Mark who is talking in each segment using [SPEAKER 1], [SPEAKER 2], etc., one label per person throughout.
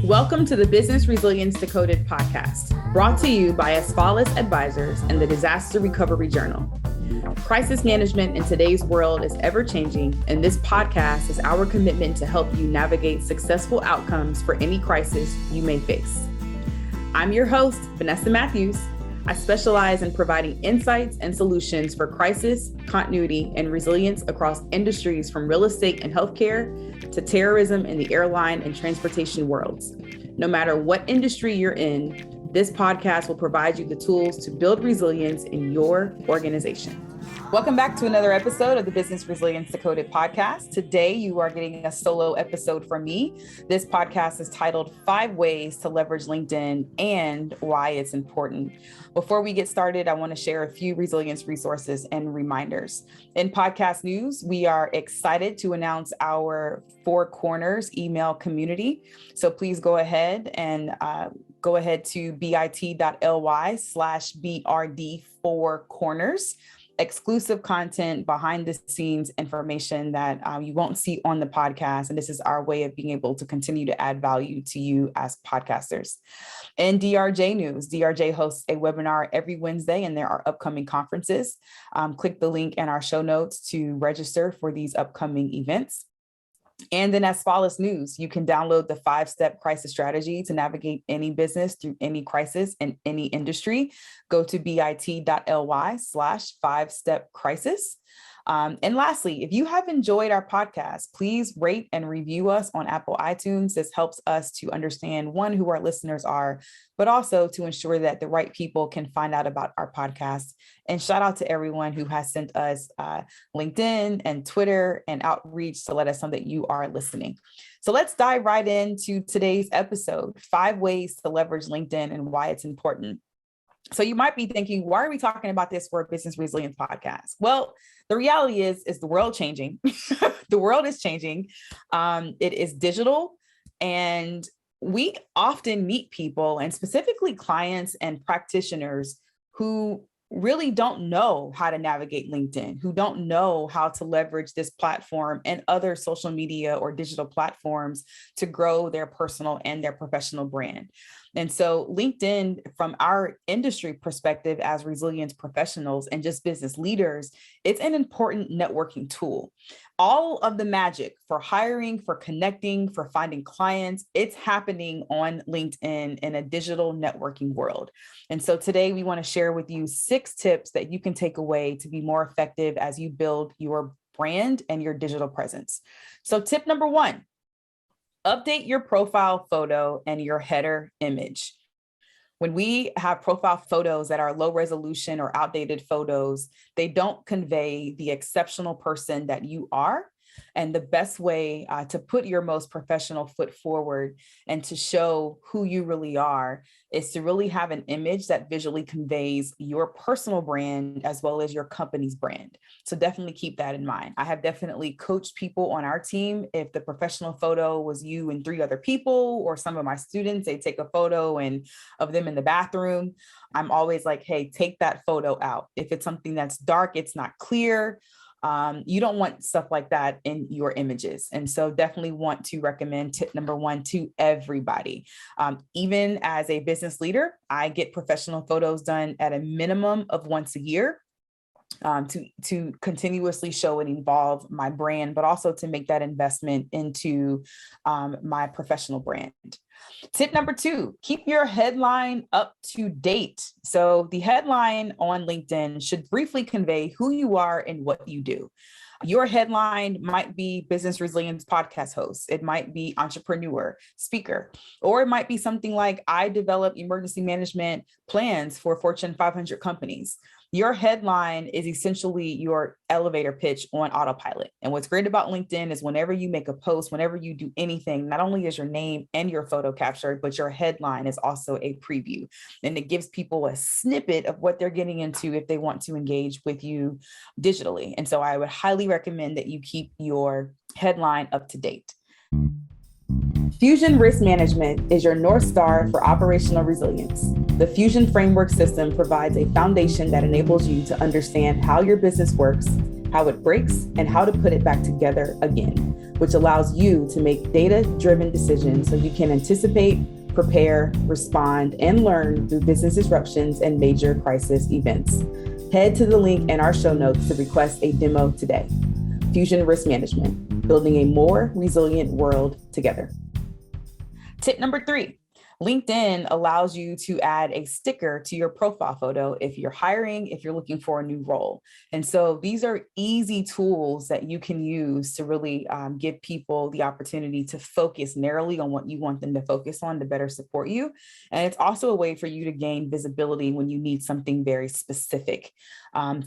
[SPEAKER 1] Welcome to the Business Resilience Decoded podcast, brought to you by Asfalis Advisors and the Disaster Recovery Journal. Crisis management in today's world is ever-changing, and this podcast is our commitment to help you navigate successful outcomes for any crisis you may face. I'm your host, Vanessa Mathews. I specialize in providing insights and solutions for crisis, continuity, and resilience across industries from real estate and healthcare to terrorism in the airline and transportation worlds. No matter what industry you're in, this podcast will provide you the tools to build resilience in your organization. Welcome back to another episode of the Business Resilience Decoded podcast. Today, you are getting a solo episode from me. This podcast is titled 5 Ways to Leverage LinkedIn and Why It's Important. Before we get started, I want to share a few resilience resources and reminders. In podcast news, we are excited to announce our 4 Corners email community. So please go ahead to bit.ly/BRD4Corners. Exclusive content, behind the scenes information that you won't see on the podcast. And this is our way of being able to continue to add value to you as podcasters. In DRJ news, DRJ hosts a webinar every Wednesday, and there are upcoming conferences. Click the link in our show notes to register for these upcoming events. And in Asfalis News, you can download the 5-step crisis strategy to navigate any business through any crisis in any industry. Go to bit.ly/5-step-crisis. And lastly, if you have enjoyed our podcast, please rate and review us on Apple iTunes. This helps us to understand, one, who our listeners are, but also to ensure that the right people can find out about our podcast. And shout out to everyone who has sent us LinkedIn and Twitter and outreach to let us know that you are listening. So let's dive right into today's episode, 5 ways to leverage LinkedIn and why it's important. So you might be thinking, why are we talking about this for a business resilience podcast? Well, the reality is the world changing. The world is changing. It is digital, and we often meet people, and specifically clients and practitioners, who really don't know how to navigate LinkedIn, who don't know how to leverage this platform and other social media or digital platforms to grow their personal and their professional brand. And so LinkedIn, from our industry perspective as resilience professionals and just business leaders, it's an important networking tool. All of the magic for hiring, for connecting, for finding clients, it's happening on LinkedIn in a digital networking world. And so today we want to share with you 6 tips that you can take away to be more effective as you build your brand and your digital presence. So tip number 1, update your profile photo and your header image. When we have profile photos that are low resolution or outdated photos, they don't convey the exceptional person that you are. And the best way to put your most professional foot forward and to show who you really are is to really have an image that visually conveys your personal brand as well as your company's brand. So definitely keep that in mind. I have definitely coached people on our team. If the professional photo was you and 3 other people, or some of my students, they take a photo of them in the bathroom, I'm always like, hey, take that photo out. If it's something that's dark, it's not clear. You don't want stuff like that in your images. And so definitely want to recommend tip number 1 to everybody. Even as a business leader, I get professional photos done at a minimum of once a year. To continuously show and evolve my brand, but also to make that investment into my professional brand. Tip number 2, keep your headline up to date. So the headline on LinkedIn should briefly convey who you are and what you do. Your headline might be business resilience podcast host. It might be entrepreneur, speaker, or it might be something like I develop emergency management plans for Fortune 500 companies. Your headline is essentially your elevator pitch on autopilot. And what's great about LinkedIn is whenever you make a post, whenever you do anything, not only is your name and your photo captured, but your headline is also a preview. And it gives people a snippet of what they're getting into if they want to engage with you digitally. And so I would highly recommend that you keep your headline up to date. Fusion Risk Management is your North Star for operational resilience. The Fusion Framework system provides a foundation that enables you to understand how your business works, how it breaks, and how to put it back together again, which allows you to make data-driven decisions so you can anticipate, prepare, respond, and learn through business disruptions and major crisis events. Head to the link in our show notes to request a demo today. Fusion Risk Management, building a more resilient world together. Tip number 3. LinkedIn allows you to add a sticker to your profile photo if you're hiring, if you're looking for a new role. And so these are easy tools that you can use to really give people the opportunity to focus narrowly on what you want them to focus on to better support you. And it's also a way for you to gain visibility when you need something very specific.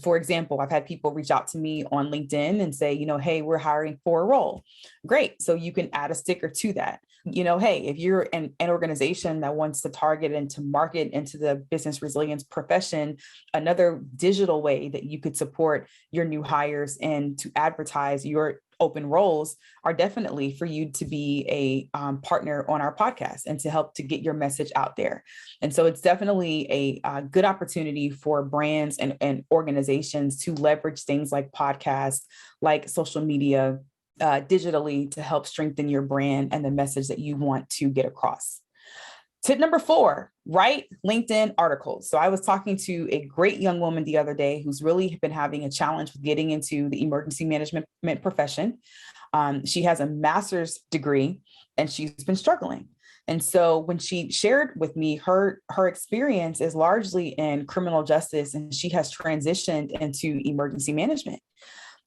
[SPEAKER 1] For example, I've had people reach out to me on LinkedIn and say, hey, we're hiring for a role. Great. So you can add a sticker to that. Hey, if you're an organization that wants to target and to market into the business resilience profession, another digital way that you could support your new hires and to advertise your open roles are definitely for you to be a partner on our podcast and to help to get your message out there. And so it's definitely a good opportunity for brands and organizations to leverage things like podcasts, like social media, digitally to help strengthen your brand and the message that you want to get across. Tip number 4, write LinkedIn articles. So I was talking to a great young woman the other day who's really been having a challenge with getting into the emergency management profession. She has a master's degree and she's been struggling. And so when she shared with me, her experience is largely in criminal justice, and she has transitioned into emergency management.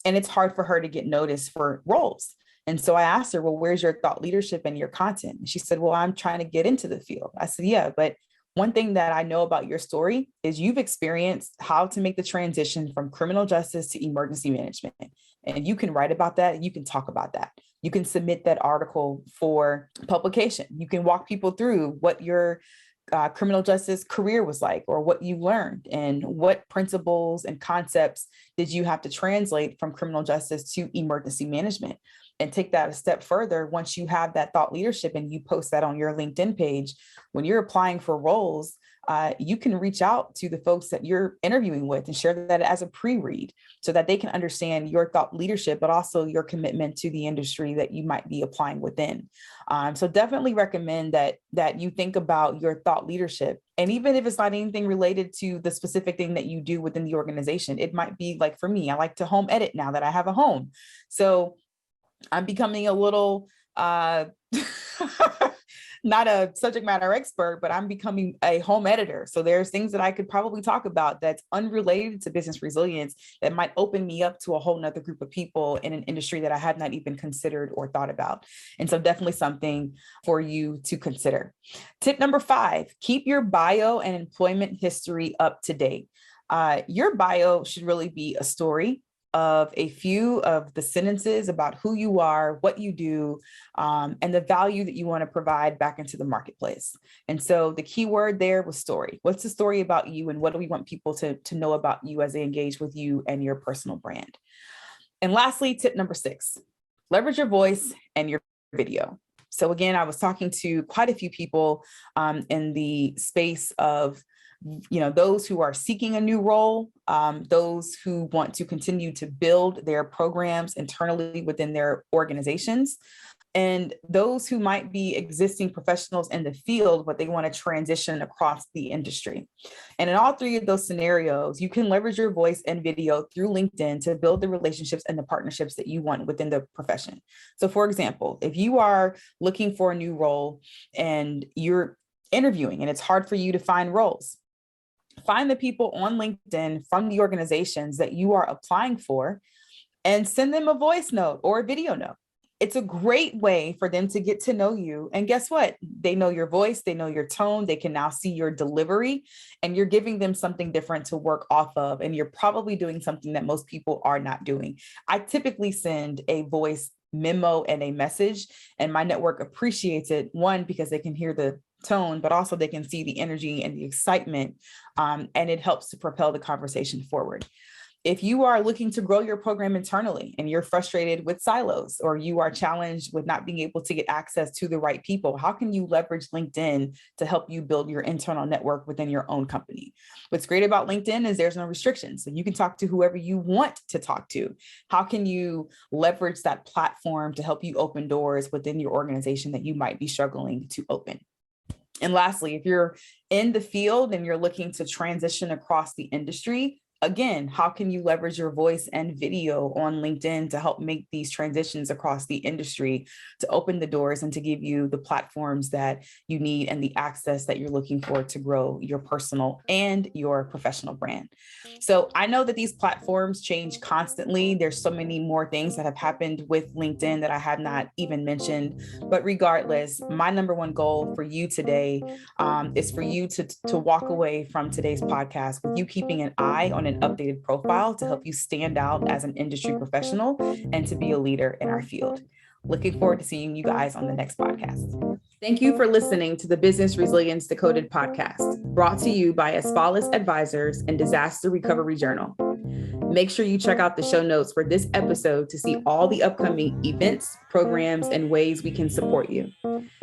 [SPEAKER 1] And it's hard for her to get noticed for roles. And so I asked her, well, where's your thought leadership and your content? And she said, well, I'm trying to get into the field. I said, yeah, but one thing that I know about your story is you've experienced how to make the transition from criminal justice to emergency management. And you can write about that. You can talk about that. You can submit that article for publication. You can walk people through what your criminal justice career was like, or what you learned, and what principles and concepts did you have to translate from criminal justice to emergency management. And take that a step further. Once you have that thought leadership and you post that on your LinkedIn page, when you're applying for roles, you can reach out to the folks that you're interviewing with and share that as a pre-read so that they can understand your thought leadership, but also your commitment to the industry that you might be applying within. So definitely recommend that you think about your thought leadership. And even if it's not anything related to the specific thing that you do within the organization, it might be like, for me, I like to home edit now that I have a home. So I'm becoming a little, not a subject matter expert, but I'm becoming a home editor. So there's things that I could probably talk about that's unrelated to business resilience that might open me up to a whole nother group of people in an industry that I had not even considered or thought about. And so definitely something for you to consider. Tip number 5, keep your bio and employment history up to date. Your bio should really be a story of a few of the sentences about who you are, what you do, and the value that you want to provide back into the marketplace. And so the key word there was story. What's the story about you, and what do we want people to know about you as they engage with you and your personal brand? And lastly, tip number 6, leverage your voice and your video. So again, I was talking to quite a few people in the space of those who are seeking a new role, those who want to continue to build their programs internally within their organizations, and those who might be existing professionals in the field, but they want to transition across the industry. And in all 3 of those scenarios, you can leverage your voice and video through LinkedIn to build the relationships and the partnerships that you want within the profession. So for example, if you are looking for a new role and you're interviewing and it's hard for you to find roles, find the people on LinkedIn from the organizations that you are applying for and send them a voice note or a video note. It's a great way for them to get to know you. And guess what? They know your voice, they know your tone, they can now see your delivery, and you're giving them something different to work off of. And you're probably doing something that most people are not doing. I typically send a voice memo and a message, and my network appreciates it. One, because they can hear the tone, but also they can see the energy and the excitement, and it helps to propel the conversation forward. If you are looking to grow your program internally and you're frustrated with silos, or you are challenged with not being able to get access to the right people, how can you leverage LinkedIn to help you build your internal network within your own company? What's great about LinkedIn is there's no restrictions. So you can talk to whoever you want to talk to. How can you leverage that platform to help you open doors within your organization that you might be struggling to open? And lastly, if you're in the field and you're looking to transition across the industry, again, how can you leverage your voice and video on LinkedIn to help make these transitions across the industry, to open the doors and to give you the platforms that you need and the access that you're looking for to grow your personal and your professional brand? So I know that these platforms change constantly. There's so many more things that have happened with LinkedIn that I have not even mentioned. But regardless, my number one goal for you today is for you to walk away from today's podcast with you keeping an eye on an updated profile to help you stand out as an industry professional and to be a leader in our field. Looking forward to seeing you guys on the next podcast. Thank you for listening to the Business Resilience Decoded podcast, brought to you by Asfalis Advisors and Disaster Recovery Journal. Make sure you check out the show notes for this episode to see all the upcoming events, programs, and ways we can support you.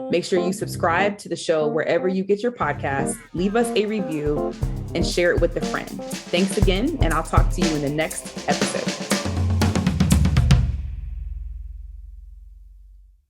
[SPEAKER 1] Make sure you subscribe to the show wherever you get your podcasts, leave us a review, and share it with a friend. Thanks again, and I'll talk to you in the next episode.